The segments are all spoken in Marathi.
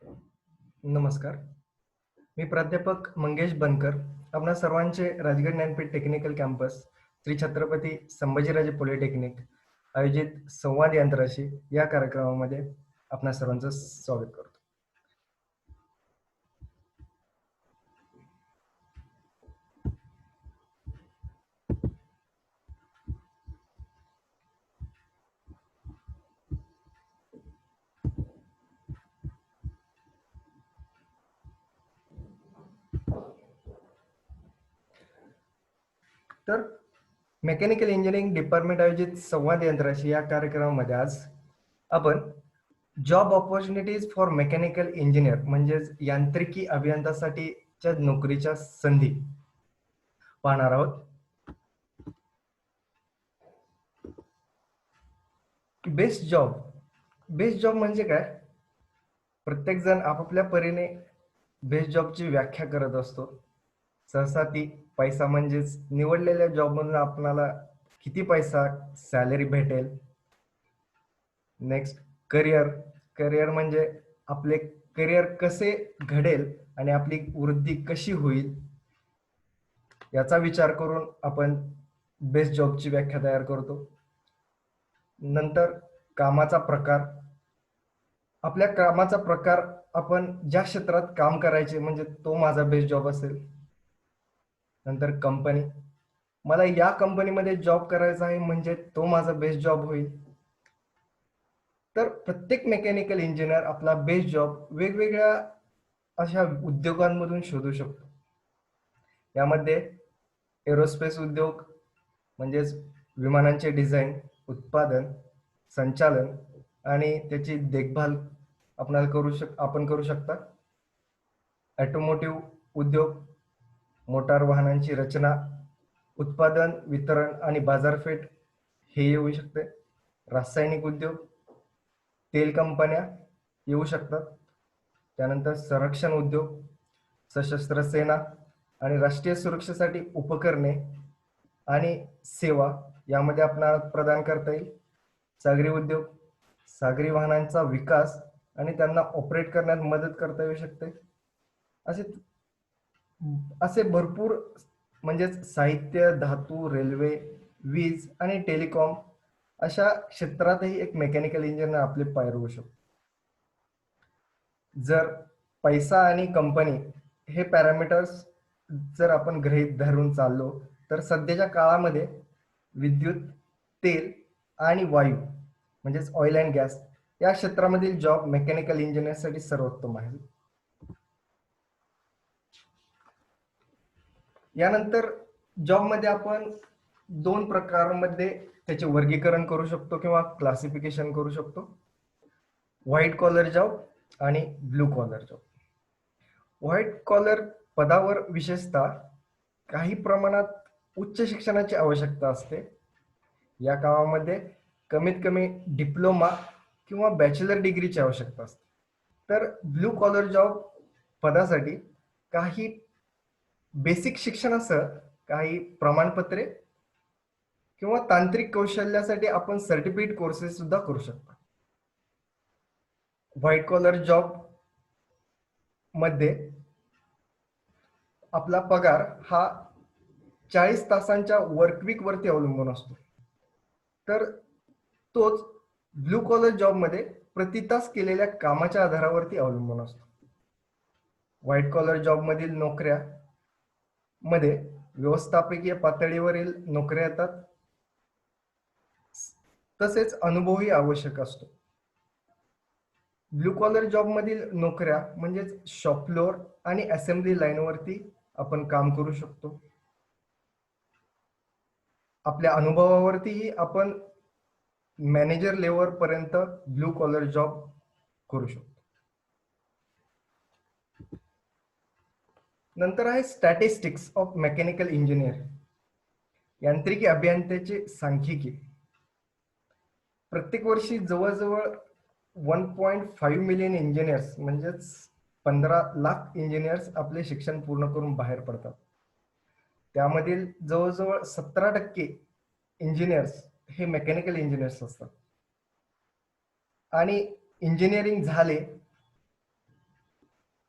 नमस्कार. मी प्राध्यापक मंगेश बनकर. आपणा सर्वांचे Rajgad Jnanpith technical campus, Shri Chhatrapati Sambhajiraje polytechnic आयोजित संवाद यंत्राशी या कार्यक्रमामध्ये आपणा सर्वांचं स्वागत करतो. तर मेकॅनिकल इंजिनिअरिंग डिपार्टमेंट आयोजित संवाद यंत्राशी या कार्यक्रमामध्ये आज आपण job opportunities for mechanical engineer म्हणजेच यांत्रिकी अभियंतासाठीच्या नोकरीच्या संधी पाहणार आहोत. बेस्ट जॉब म्हणजे काय? प्रत्येक जण आपापल्या परीने बेस्ट जॉबची व्याख्या करत असतो. सहसा ती पैसा म्हणजेच निवडलेल्या जॉबमधून आपल्याला किती पैसा सॅलरी भेटेल. नेक्स्ट करिअर म्हणजे आपले करिअर कसे घडेल आणि आपली वृद्धी कशी होईल याचा विचार करून आपण बेस्ट जॉबची व्याख्या तयार करतो. नंतर कामाचा प्रकार, आपल्या कामाचा प्रकार आपण ज्या क्षेत्रात काम करायचे म्हणजे तो माझा बेस्ट जॉब असेल. नंतर कंपनी, मला या कंपनीमध्ये जॉब करायचा आहे म्हणजे तो माझा बेस्ट जॉब होईल. तर प्रत्येक मेकॅनिकल इंजिनियर आपला बेस्ट जॉब वेगवेगळ्या अशा उद्योगांमधून शोधू शकतो. यामध्ये एरोस्पेस उद्योग म्हणजेच विमानांचे डिझाईन, उत्पादन, संचालन आणि त्याची देखभाल आपण करू शकता. ऑटोमोटिव्ह उद्योग, मोटार वाहनांची रचना, उत्पादन, वितरण आणि बाजारपेठ हे येऊ शकते. रासायनिक उद्योग, तेल कंपन्या येऊ शकतात. त्यानंतर संरक्षण उद्योग, सशस्त्र सेना आणि राष्ट्रीय सुरक्षेसाठी उपकरणे आणि सेवा यामध्ये आपल्याला प्रदान करता येईल. सागरी उद्योग, सागरी वाहनांचा विकास आणि त्यांना ऑपरेट करण्यात मदत करता येऊ शकते. असे भरपूर म्हणजेच साहित्य, धातू, रेल्वे, वीज आणि टेलिकॉम अशा क्षेत्रातही एक मेकॅनिकल इंजिनियर आपले पाय रोवू शकतो. जर पैसा आणि कंपनी हे पॅरामीटर्स जर आपण गृहीत धरून चाललो तर सध्याच्या काळामध्ये विद्युत, तेल आणि वायू म्हणजेच ऑइल अँड गॅस या क्षेत्रामधील जॉब मेकॅनिकल इंजिनिअरसाठी सर्वोत्तम आहे. यानंतर जॉबमध्ये आपण दोन प्रकारांमध्ये त्याचे वर्गीकरण करू शकतो किंवा क्लासिफिकेशन करू शकतो. व्हाईट कॉलर जॉब आणि blue collar job. White collar पदावर विशेषतः काही प्रमाणात उच्च शिक्षणाची आवश्यकता असते. या कामामध्ये कमीत कमी डिप्लोमा किंवा बॅचलर डिग्रीची आवश्यकता असते. तर ब्लू कॉलर जॉब पदासाठी काही बेसिक शिक्षणासह काही प्रमाणपत्रे किंवा तांत्रिक कौशल्यासाठी आपण सर्टिफिकेट कोर्सेस सुद्धा करू शकतो. व्हाईट कॉलर जॉब मध्ये आपला पगार हा 40 तासांच्या वर्कवीक वरती अवलंबून असतो. तर तोच ब्लू कॉलर जॉब मध्ये प्रति तास केलेल्या कामाच्या आधारावरती अवलंबून असतो. व्हाईट कॉलर जॉब मधील नोकऱ्या मध्ये व्यवस्थापकीय पातळीवरील नोकऱ्या येतात, तसेच अनुभवही आवश्यक असतो. ब्लू कॉलर जॉब मधील नोकऱ्या म्हणजेच शॉप फ्लोअर आणि असेंब्ली लाईनवरती आपण काम करू शकतो. आपल्या अनुभवावरतीही आपण मॅनेजर लेवल पर्यंत ब्लू कॉलर जॉब करू शकतो. नंतर आहे स्टॅटिस्टिक्स ऑफ मेकॅनिकल इंजिनियर, यांत्रिकी अभियंत्याचे सांख्यिकी. प्रत्येक वर्षी जवळजवळ 1.5 मिलियन इंजिनियर्स म्हणजेच 15 लाख इंजिनियर्स आपले शिक्षण पूर्ण करून बाहेर पडतात. त्यामधील जवळजवळ 17% इंजिनियर्स हे मेकॅनिकल इंजिनियर्स असतात. आणि इंजिनिअरिंग झाले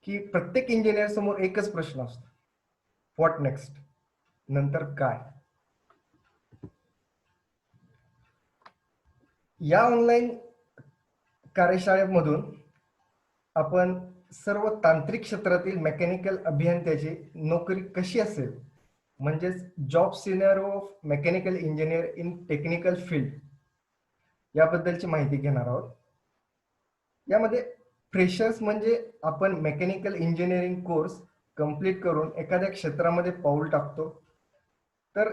की प्रत्येक इंजिनियर समोर एकच प्रश्न असतो, व्हॉट नेक्स्ट, नंतर काय. या ऑनलाईन कार्यशाळेमधून आपण सर्व तांत्रिक क्षेत्रातील मेकॅनिकल अभियंत्याची नोकरी कशी असेल, म्हणजेच job scenario of mechanical engineer in technical field याबद्दलची माहिती घेणार आहोत. यामध्ये फ्रेशर्स म्हणजे आपण मेकॅनिकल इंजिनिअरिंग कोर्स कंप्लीट करून एखाद्या क्षेत्रामध्ये पाऊल टाकतो, तर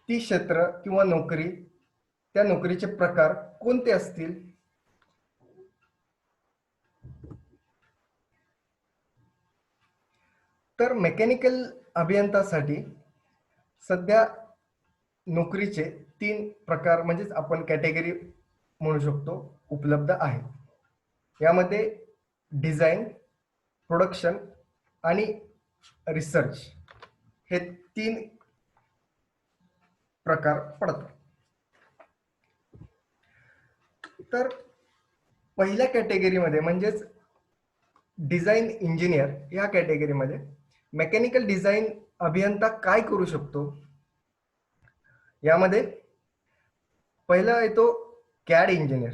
ती क्षेत्र किंवा नोकरी, त्या नोकरीचे प्रकार कोणते असतील. तर मेकॅनिकल अभियंतासाठी सध्या नोकरीचे 3 प्रकार म्हणजेच आपण कॅटेगरी म्हणू शकतो उपलब्ध आहेत. यामध्ये डिझाईन, प्रोडक्शन आणि रिसर्च हे 3 प्रकार पडतात. तर पहिल्या कॅटेगरीमध्ये म्हणजेच डिझाईन इंजिनियर या कॅटेगरीमध्ये मेकॅनिकल डिझाईन अभियंता काय करू शकतो. यामध्ये पहिला येतो CAD engineer.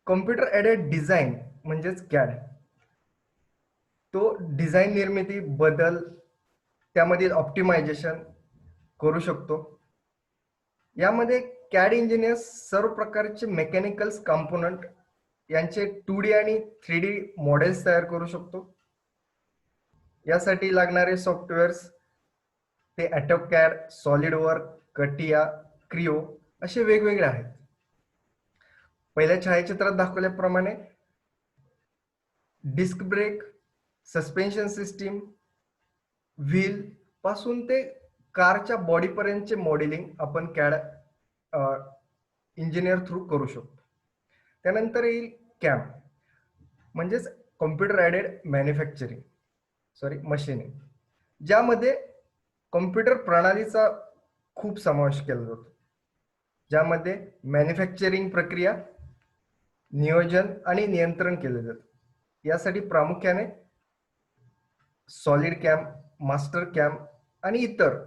Computer aided design म्हणजेच कॅड. तो डिझाईन निर्मिती, बदल, त्यामधील ऑप्टिमायझेशन करू शकतो. यामध्ये कॅड इंजिनियर सर्व प्रकारचे मेकॅनिकल्स कंपोनंट यांचे 2D आणि 3D मॉडेल्स तयार करू शकतो. यासाठी लागणारे सॉफ्टवेअर्स ते ऑटोकॅड, सॉलिडवर्क, कटिया, क्रिओ असे वेगवेगळे आहेत. पहिल्या छायाचित्रात दाखवल्याप्रमाणे disc brake, suspension system, wheel पासून ते कारच्या बॉडीपर्यंतचे मॉडेलिंग आपण कॅड इंजिनियर थ्रू करू शकतो. त्यानंतर येईल कॅम म्हणजेच कॉम्प्युटर ॲडेड मशीनिंग, ज्यामध्ये कॉम्प्युटर प्रणालीचा खूप समावेश केला जातो, ज्यामध्ये मॅन्युफॅक्चरिंग प्रक्रिया, नियोजन आणि नियंत्रण केले जाते. यासाठी प्रामुख्याने सॉलिड कॅम, मास्टर कॅम आणि इतर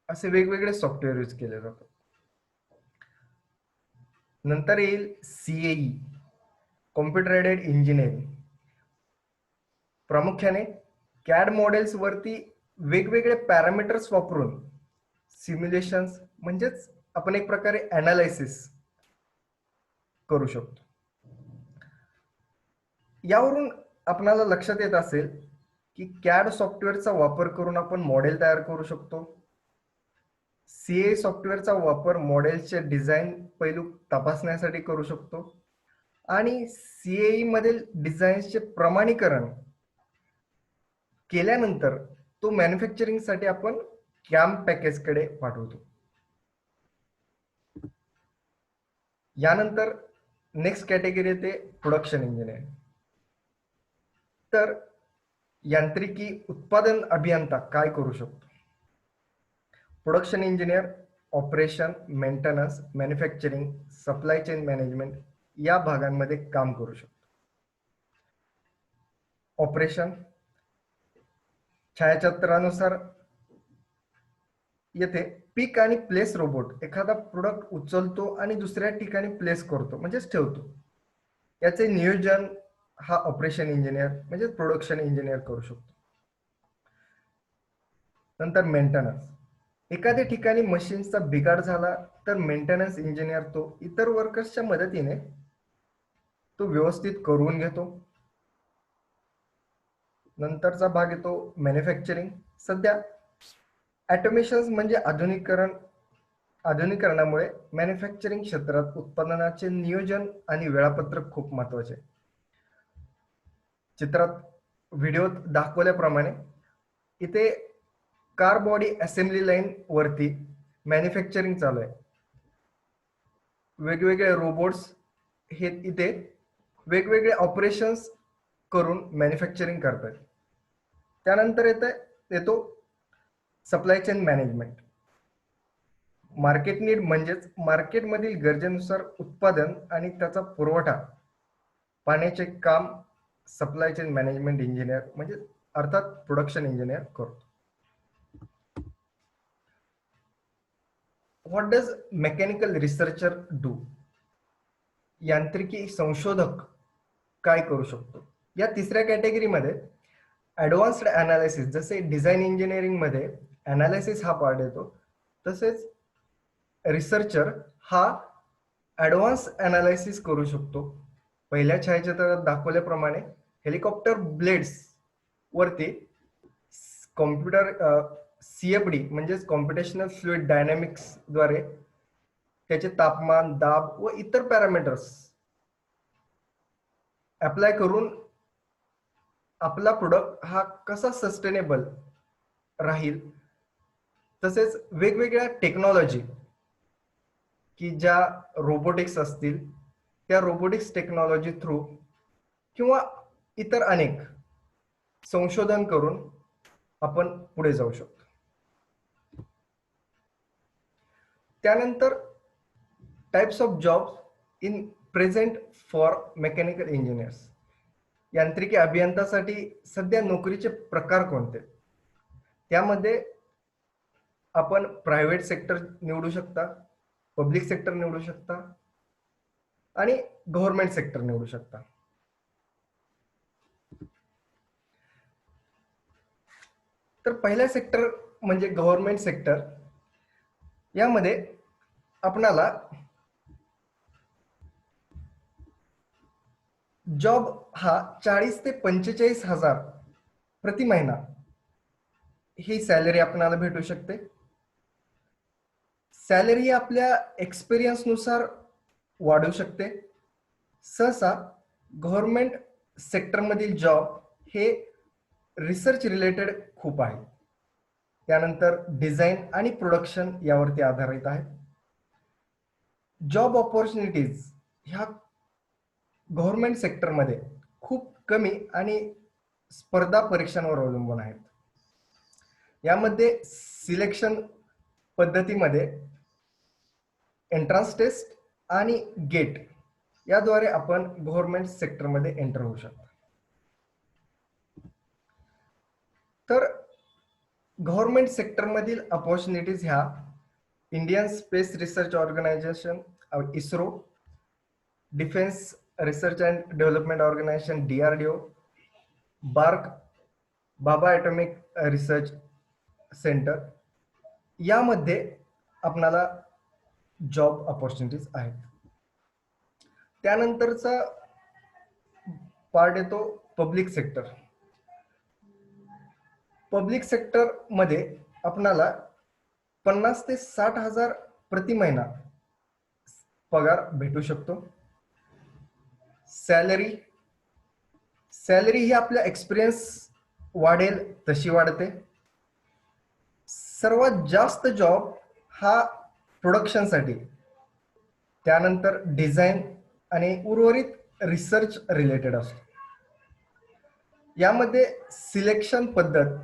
असे वेगवेगळे सॉफ्टवेअर यूज केले जातात. नंतर येईल CAE, कॉम्प्युटर एडेड इंजिनिअरिंग. प्रामुख्याने कॅड मॉडेल्स वरती वेगवेगळे पॅरामीटर्स वापरून सिम्युलेशन्स म्हणजेच आपण एक प्रकारे अनालायसिस करू शकतो. यावरून आपल्याला लक्षात येत असेल की कॅड सॉफ्टवेअरचा वापर करून आपण मॉडेल तयार करू शकतो. CAE सॉफ्टवेअरचा वापर मॉडेलचे डिझाईन पैलू तपासण्यासाठी करू शकतो आणि CAE मधील डिझाईन्सचे प्रमाणीकरण केल्यानंतर तो मॅन्युफॅक्चरिंगसाठी आपण कॅम पॅकेजकडे पाठवतो. यानंतर नेक्स्ट कॅटेगरी येते प्रोडक्शन इंजिनियर. तर यांत्रिकी उत्पादन अभियंता काय करू शकतो. Production engineer operation, maintenance, manufacturing, supply chain management या भागांमध्ये काम करू शकतो. ऑपरेशन छायाचित्रानुसार येथे पिक आणि प्लेस रोबोट एखादा प्रोडक्ट उचलतो आणि दुसऱ्या ठिकाणी प्लेस करतो म्हणजेच ठेवतो. याचे नियोजन हा ऑपरेशन इंजिनियर म्हणजे प्रोडक्शन इंजिनियर करू शकतो. नंतर मेंटेनन्स, एखाद्या ठिकाणी मशीनचा बिघाड झाला तर मेंटेनन्स इंजिनियर तो इतर वर्कर्सच्या मदतीने तो व्यवस्थित करून घेतो. नंतरचा भाग येतो मॅन्युफॅक्चरिंग. सध्या ऑटोमेशन म्हणजे आधुनिकरणामुळे मॅन्युफॅक्चरिंग क्षेत्रात उत्पादनाचे नियोजन आणि वेळापत्रक खूप महत्वाचे. चित्रात व्हिडिओत दाखवल्याप्रमाणे इथे कार बॉडी असेंब्ली लाईन वरती मॅन्युफॅक्चरिंग चालू आहे. वेगवेगळे रोबोट्स हे इथे वेगवेगळे ऑपरेशन्स करून मॅन्युफॅक्चरिंग करतात. त्यानंतर येतो supply chain management. Market need म्हणजेच मार्केटमधील गरजेनुसार उत्पादन आणि त्याचा पुरवठा पाहण्याचे काम सप्लाय चेन मॅनेजमेंट इंजिनियर म्हणजे अर्थात प्रोडक्शन इंजिनियर करतो. What does mechanical researcher do? यांत्रिकी संशोधक काय करू शकतो? या तिसऱ्या कॅटेगरीमध्ये ऍडव्हान्स्ड अनालिसिस, जसे डिझाईन इंजिनिअरिंग मध्ये अनालिसिस हा पार्ट येतो, तसेच रिसर्चर हा ऍडव्हान्स अनालिसिस करू शकतो. पहिल्या छायाचित्रात दाखवल्याप्रमाणे हेलिकॉप्टर ब्लेड्स वरती कॉम्प्युटर CFD म्हणजेच कॉम्प्युटेशनल फ्लुइड डायनॅमिक्स द्वारे त्याचे तापमान, दाब व इतर पॅरामीटर्स अप्लाय करून आपला प्रोडक्ट हा कसा सस्टेनेबल राहील, तसेच वेगवेगळ्या टेक्नॉलॉजी की ज्या रोबोटिक्स असतील त्या रोबोटिक्स टेक्नॉलॉजी थ्रू किंवा इतर अनेक संशोधन करून आपण पुढे जाऊ शकतो. त्यानंतर types of jobs in present for mechanical engineers. यांत्रिकी अभियंतासाठी सध्या नोकरीचे प्रकार कोणते? त्यामध्ये आपण प्रायव्हेट सेक्टर निवडू शकता, पब्लिक सेक्टर निवडू शकता आणि गव्हर्नमेंट सेक्टर निवडू शकता. तर पहिला सेक्टर म्हणजे गव्हर्नमेंट सेक्टर. यामध्ये आपणाला जॉब हा 40 ते 45,000 प्रति महिना ही सॅलरी आपणाला भेटू शकते. सॅलरी आपल्या एक्सपिरियन्स नुसार वाढू शकते. सहसा गव्हर्नमेंट सेक्टरमधील जॉब हे रिसर्च रिलेटेड खूप आहे. त्यानंतर डिझाईन आणि प्रोडक्शन यावरती आधारित आहे. जॉब ऑपॉर्च्युनिटीज ह्या गव्हर्नमेंट सेक्टरमध्ये खूप कमी आणि स्पर्धा परीक्षांवर अवलंबून आहेत. यामध्ये सिलेक्शन पद्धतीमध्ये एंट्रन्स टेस्ट आणि गेट याद्वारे आपण गव्हर्नमेंट सेक्टरमध्ये एंटर होऊ शकतो. तर गव्हर्नमेंट सेक्टरमधील अपॉर्च्युनिटीज ह्या Indian Space Research Organisation ISRO, Defence Research and Development Organisation DRDO, BARC Bhabha Atomic Research Centre यामध्ये आपणाला जॉब अपॉर्च्युनिटीज आहेत. त्यानंतरचा पार्ट येतो पब्लिक सेक्टर. पब्लिक सेक्टर मध्ये आपणाला 50 ते 60,000 प्रति महिना पगार भेटू शकतो. सॅलरी ही आपल्या एक्सपिरियन्स वाढेल तशी वाढते. सर्वात जास्त जॉब हा प्रोडक्शनसाठी, त्यानंतर डिझाईन आणि उर्वरित रिसर्च रिलेटेड असतो. यामध्ये सिलेक्शन पद्धत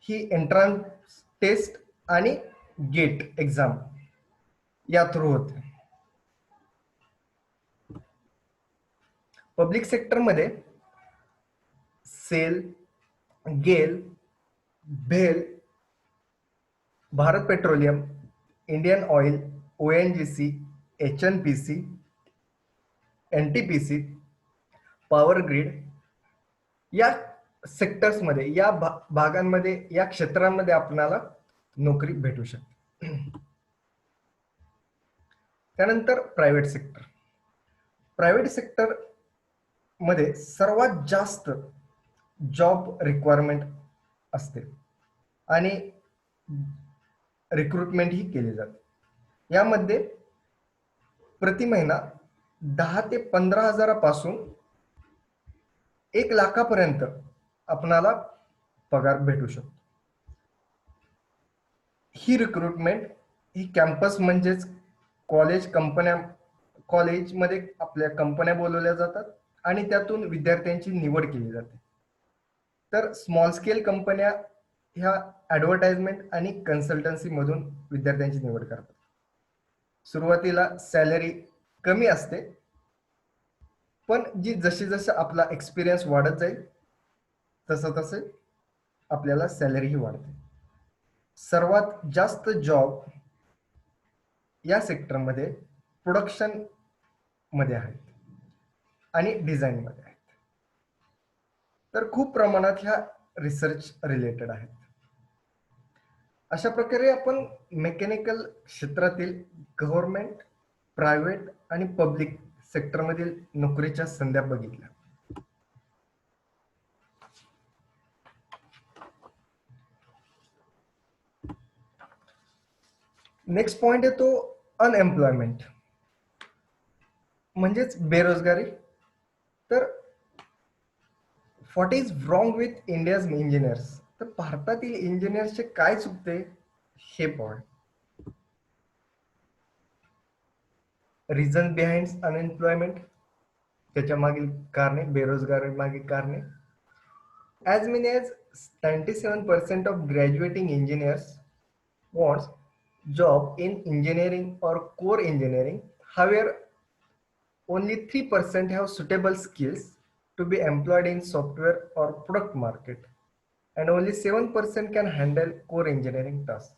ही एंट्रन्स टेस्ट आणि गेट एक्झाम या थ्रू होते. पब्लिक सेक्टरमध्ये सेल, गेल, भेल, Bharat Petroleum, Indian Oil, ONGC, HNPC, NTPC, Power Grid या सेक्टर्समध्ये, या भागांमध्ये, या क्षेत्रांमध्ये आपल्याला नोकरी भेटू शकते. त्यानंतर प्रायव्हेट सेक्टर. प्रायव्हेट सेक्टर मध्ये सर्वात जास्त जॉब रिक्वायरमेंट असते आणि रिक्रुटमेंट ही केली जाते. यामध्ये प्रति महिना 10 ते 15,000 पासून 1 लाखापर्यंत आपणाला पगार भेटू शकतो. ही रिक्रुटमेंट ही कॅम्पस म्हणजेच कॉलेजमध्ये आपल्या कंपन्या बोलवल्या जातात आणि त्यातून विद्यार्थ्यांची निवड केली जाते. तर स्मॉल स्केल कंपन्या ह्या ऍडव्हर्टाइजमेंट आणि कन्सल्टन्सी मधून विद्यार्थ्यांची निवड करतात. सुरुवातीला सॅलरी कमी असते, पण जशी जसं आपला एक्सपिरियन्स वाढत जाईल तसं तसे आपल्याला सॅलरीही वाढते. सर्वात जास्त जॉब या सेक्टरमध्ये प्रोडक्शन मध्ये आहेत आणि डिझाईन मध्ये आहेत. तर खूप प्रमाणात ह्या रिसर्च रिलेटेड आहेत. अशा प्रकारे आपण मेकॅनिकल क्षेत्रातील गव्हर्नमेंट, प्रायव्हेट आणि पब्लिक सेक्टरमधील नोकरीच्या संध्या बघितल्या. नेक्स्ट पॉइंट येतो अनएम्प्लॉयमेंट म्हणजेच बेरोजगारी. तर what is wrong with India's engineers, तर भारतातील इंजिनियर्सचे काय चुकते हे पॉइंट. रिझन बिहाइंड अनएम्प्लॉयमेंट, त्याच्या मागील कारणे, बेरोजगारी मागील कारणे. As many as 97% of graduating engineers wants job in engineering or core engineering. However, only 3% have suitable skills to be employed in software or product market, and only 7% can handle core engineering tasks.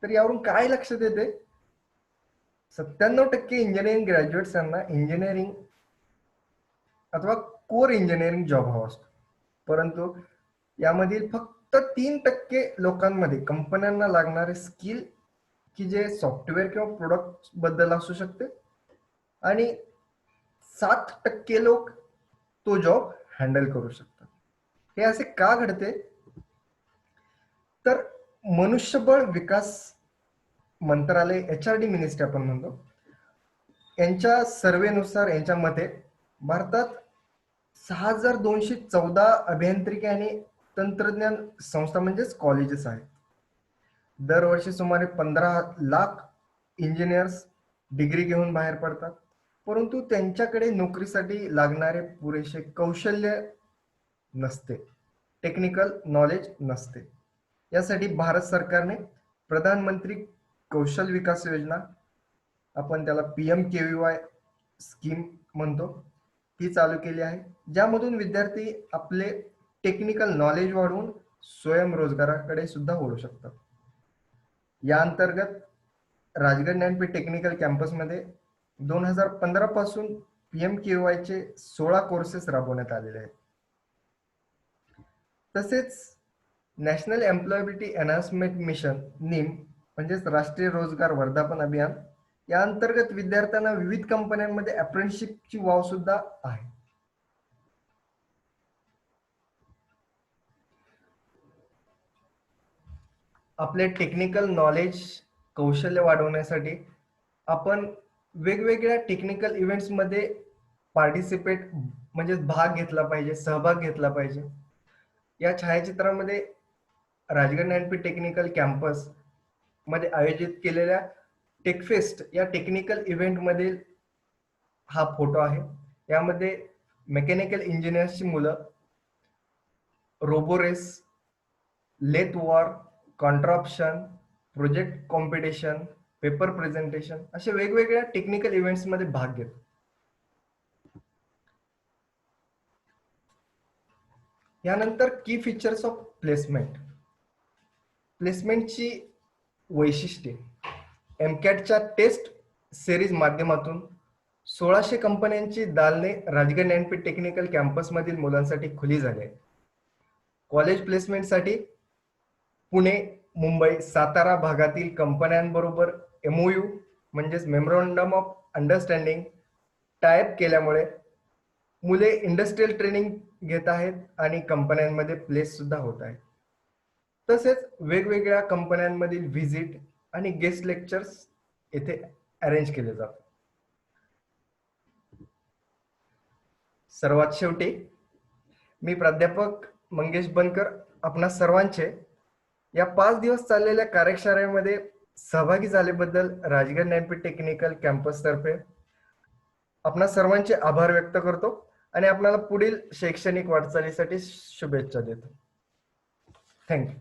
तर यावरून काय लक्षात येते, 97% इंजिनिअरिंग ग्रॅज्युएट्स यांना इंजिनिअरिंग अथवा कोर इंजिनिअरिंग जॉब हवा असतो, परंतु यामधील फक्त 3% लोकांमध्ये कंपन्यांना लागणारे स्किल की जे सॉफ्टवेअर किंवा प्रोडक्ट बद्दल असू शकते, आणि 7% लोक तो जॉब हँडल करू शकतात. हे असे का घडते, तर मनुष्यबळ विकास मंत्रालय HRD मिनिस्ट्री आपण म्हणतो, यांच्या सर्वेनुसार यांच्या मते भारतात 6214 अभियांत्रिकी आणि तंत्रज्ञान संस्था म्हणजेच कॉलेजेस आहेत. दरवर्षी सुमारे 15 लाख इंजिनियर्स डिग्री घेऊन बाहेर पडतात, परंतु त्यांच्याकडे नोकरीसाठी लागणारे पुरेसे कौशल्य नसते, टेक्निकल नॉलेज नसते. यासाठी भारत सरकारने प्रधानमंत्री कौशल विकास योजना, आपण त्याला PMKVY स्कीम म्हणतो, ती चालू केली आहे, ज्यामधून विद्यार्थी आपले टेक्निकल नॉलेज वाढवून स्वयंरोजगाराकडे सुद्धा वळू शकतात. या अंतर्गत राजगड ज्ञानपीठ टेक्निकल कॅम्पसमध्ये 2015 पासून PMKVY चे 16 कोर्सेस राबवण्यात आलेले आहेत. तसेच national employability enhancement mission NEEM म्हणजेच राष्ट्रीय रोजगार वर्धापन अभियान, या अंतर्गत विद्यार्थ्यांना विविध कंपन्यांमध्ये अप्रेंटिसशिपची वाव सुद्धा आहे. आपले टेक्निकल नॉलेज कौशल्य वाढवण्यासाठी आपण वेगवेगळ्या टेक्निकल इव्हेंट्समध्ये पार्टिसिपेट म्हणजे भाग घेतला पाहिजे, सहभाग घेतला पाहिजे. या छायाचित्रामध्ये राजगड ज्ञानपीठ टेक्निकल कॅम्पस मध्ये आयोजित केलेल्या टेकफेस्ट या टेक्निकल इव्हेंट मधील हा फोटो आहे. यामध्ये मेकॅनिकल इंजिनियर्सची मुलं roborace, lathe war, contraption, project competition, paper presentation अशा वेगवेगळ्या टेक्निकल इव्हेंट्स मध्ये भाग घेतात. यानंतर की फीचर्स ऑफ प्लेसमेंट. प्लेसमेंटची वैशिष्ट्ये. MCATच्या टेस्ट सिरीज माध्यमातून 1600 कंपन्यांची दालने राजगड ज्ञानपीठ टेक्निकल कॅम्पस मधील मुलांसाठी खुली झाली आहेत. कॉलेज प्लेसमेंटसाठी पुणे, मुंबई, सातारा भागातील कंपन्यांबरोबर MOU म्हणजेच मेमोरंडम ऑफ अंडरस्टँडिंग टायअप केल्यामुळे मुले इंडस्ट्रियल ट्रेनिंग घेत आहेत आणि कंपन्यांमध्ये प्लेस सुद्धा होत आहेत. तसेच वेगवेगळ्या कंपन्यांमधील व्हिजिट आणि गेस्ट लेक्चर्स येथे अरेंज केले जातात. सर्वात शेवटी मी प्राध्यापक मंगेश बनकर आपणा सर्वांचे या 5 दिवस चाललेल्या कार्यशाळेमध्ये सहभागी झाल्याबद्दल राजगड ज्ञानपीठ टेक्निकल कॅम्पस तर्फे आपणा सर्वांचे आभार व्यक्त करतो आणि आपल्याला पुढील शैक्षणिक वाटचालीसाठी शुभेच्छा देतो. थँक्यू.